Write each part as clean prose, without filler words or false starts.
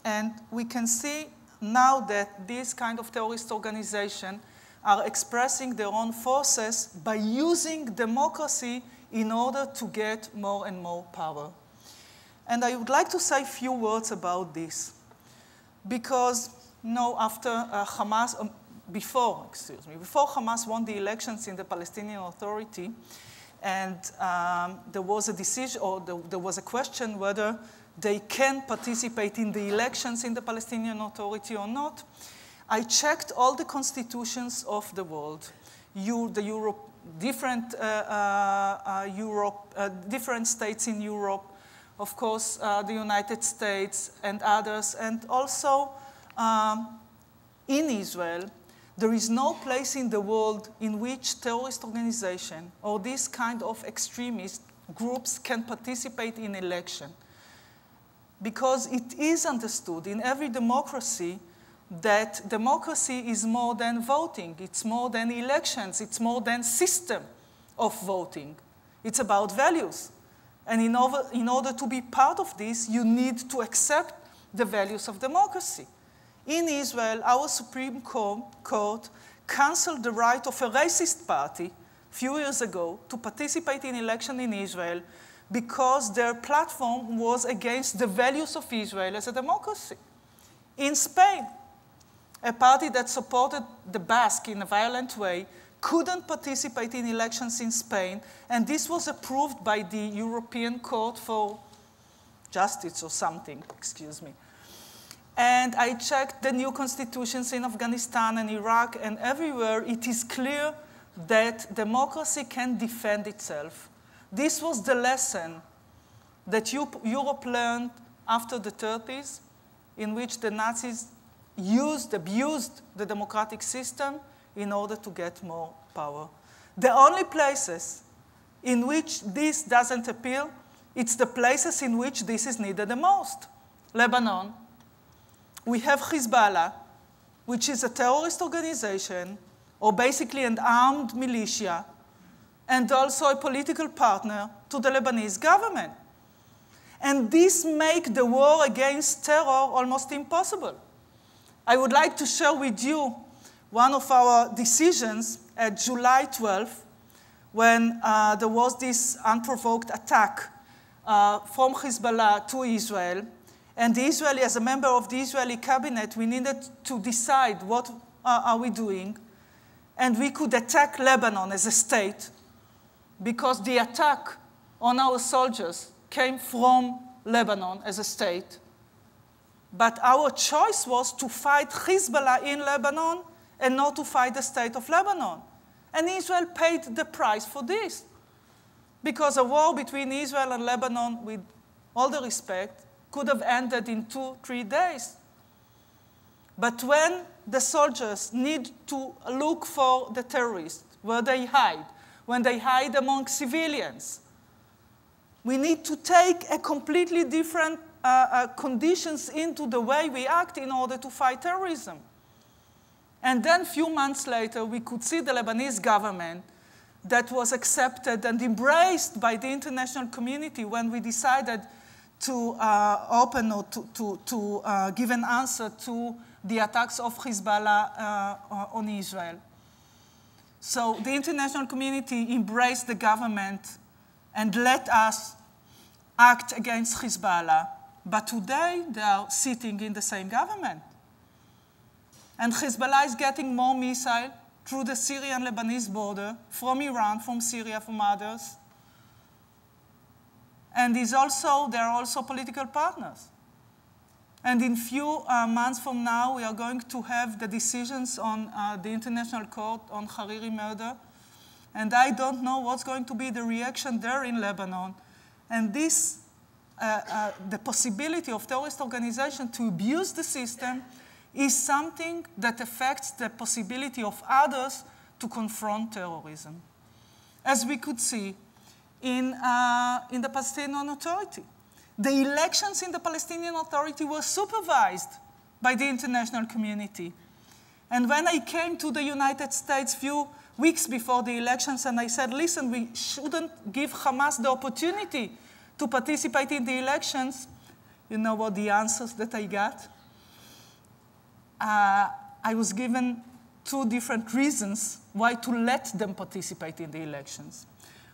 And we can see now that these kind of terrorist organizations are expressing their own forces by using democracy in order to get more and more power. And I would like to say a few words about this. Because, after before Hamas won the elections in the Palestinian Authority, and there was a decision, or there was a question whether they can participate in the elections in the Palestinian Authority or not, I checked all the constitutions of the world, different states in Europe, of course, the United States and others, and also in Israel. There is no place in the world in which terrorist organization or this kind of extremist groups can participate in election. Because it is understood in every democracy that democracy is more than voting. It's more than elections. It's more than system of voting. It's about values. And in order to be part of this, you need to accept the values of democracy. In Israel, our Supreme Court canceled the right of a racist party a few years ago to participate in election in Israel because their platform was against the values of Israel as a democracy. In Spain, a party that supported the Basque in a violent way couldn't participate in elections in Spain, and this was approved by the European Court for Justice or something, excuse me. And I checked the new constitutions in Afghanistan and Iraq, and everywhere it is clear that democracy can defend itself. This was the lesson that Europe learned after the 30s, in which the Nazis abused the democratic system in order to get more power. The only places in which this doesn't appeal, it's the places in which this is needed the most. Lebanon. We have Hezbollah, which is a terrorist organization, or basically an armed militia, and also a political partner to the Lebanese government. And this makes the war against terror almost impossible. I would like to share with you one of our decisions at July 12th, when there was this unprovoked attack from Hezbollah to Israel. And the Israeli, as a member of the Israeli cabinet, we needed to decide what are we doing. And we could attack Lebanon as a state, because the attack on our soldiers came from Lebanon as a state. But our choice was to fight Hezbollah in Lebanon and not to fight the state of Lebanon. And Israel paid the price for this. Because a war between Israel and Lebanon, with all the respect, could have ended in 2-3 days. But when the soldiers need to look for the terrorists, where they hide, when they hide among civilians, we need to take a completely different conditions into the way we act in order to fight terrorism. And then a few months later, we could see the Lebanese government that was accepted and embraced by the international community when we decided to open or to give an answer to the attacks of Hezbollah on Israel. So the international community embraced the government and let us act against Hezbollah. But today, they are sitting in the same government. And Hezbollah is getting more missiles through the Syrian-Lebanese border, from Iran, from Syria, from others. And they are also political partners. And in few months from now, we are going to have the decisions on the International Court on Hariri murder. And I don't know what's going to be the reaction there in Lebanon. And this, the possibility of terrorist organization to abuse the system is something that affects the possibility of others to confront terrorism. As we could see in the Palestinian Authority. The elections in the Palestinian Authority were supervised by the international community. And when I came to the United States a few weeks before the elections, and I said, listen, we shouldn't give Hamas the opportunity to participate in the elections, You know what the answers that I got? I was given 2 different reasons why to let them participate in the elections.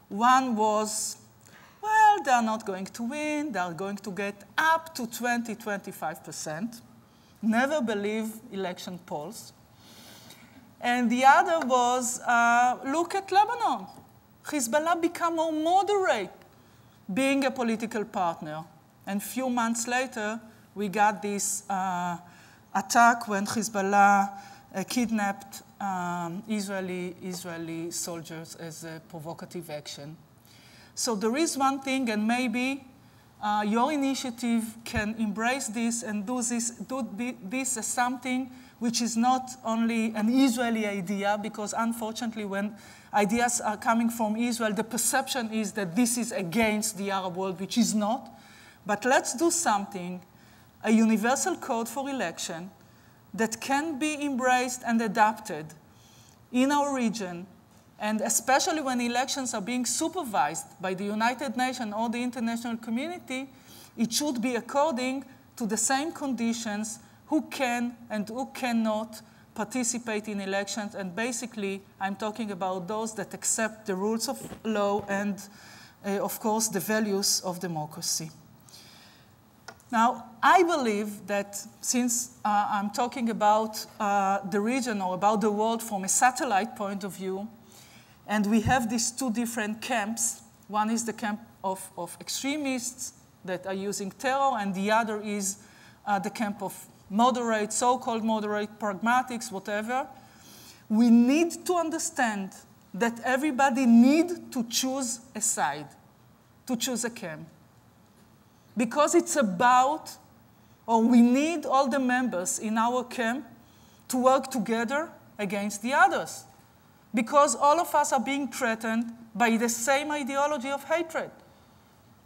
One was, well, they're not going to win. They're going to get up to 20-25%. Never believe election polls. And the other was, look at Lebanon. Hezbollah become more moderate, being a political partner. And a few months later, we got this attack when Hezbollah kidnapped Israeli soldiers as a provocative action. So there is one thing, and maybe your initiative can embrace this and do this as something which is not only an Israeli idea, because unfortunately when ideas are coming from Israel, the perception is that this is against the Arab world, which is not. But let's do something, a universal code for election that can be embraced and adapted in our region, and especially when elections are being supervised by the United Nations or the international community, it should be according to the same conditions who can and who cannot participate in elections. And basically, I'm talking about those that accept the rules of law and, of course, the values of democracy. Now, I believe that since I'm talking about the region or about the world from a satellite point of view, and we have these 2 different camps, one is the camp of extremists that are using terror, and the other is the camp of moderate, so-called moderate, pragmatics, whatever. We need to understand that everybody needs to choose a side, to choose a camp. Because it's about, or we need all the members in our camp to work together against the others. Because all of us are being threatened by the same ideology of hatred,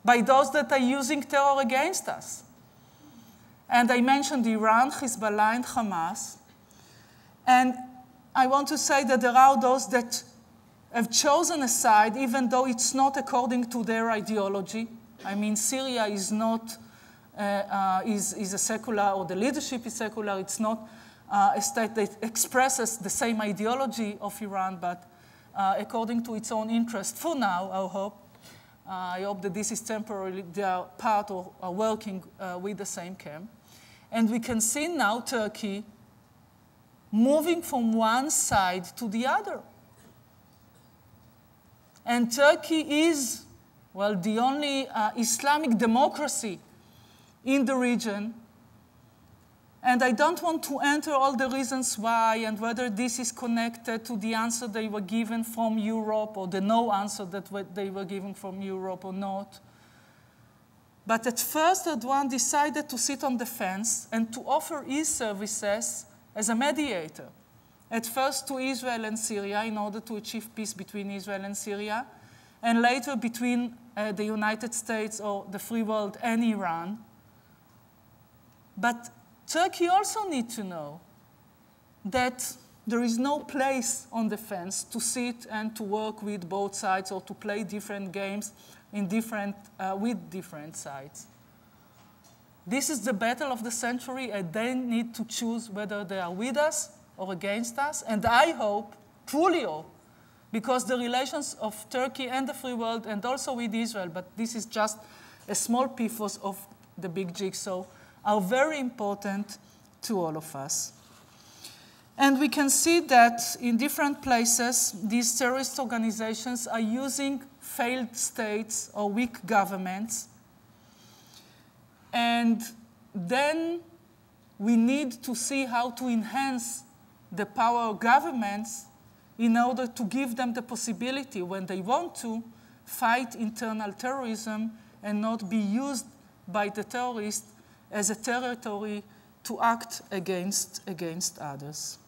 by those that are using terror against us. And I mentioned Iran, Hezbollah, and Hamas. And I want to say that there are those that have chosen a side, even though it's not according to their ideology. I mean, Syria is not is a secular, or the leadership is secular. It's not a state that expresses the same ideology of Iran, but according to its own interest. For now, I hope that this is temporary. They are part or are working with the same camp. And we can see now Turkey moving from one side to the other. And Turkey is, well, the only Islamic democracy in the region. And I don't want to enter all the reasons why and whether this is connected to the answer they were given from Europe or the no answer that they were given from Europe or not. But at first, Erdogan decided to sit on the fence and to offer his services as a mediator. At first to Israel and Syria in order to achieve peace between Israel and Syria, and later between the United States or the free world and Iran. But Turkey also needs to know that there is no place on the fence to sit and to work with both sides or to play different games in with different sides. This is the battle of the century, and they need to choose whether they are with us or against us. And I hope, truly hope, because the relations of Turkey and the free world, and also with Israel, but this is just a small piece of the big jigsaw, are very important to all of us. And we can see that in different places, these terrorist organizations are using failed states or weak governments. And then we need to see how to enhance the power of governments in order to give them the possibility, when they want to, fight internal terrorism and not be used by the terrorists as a territory to act against others.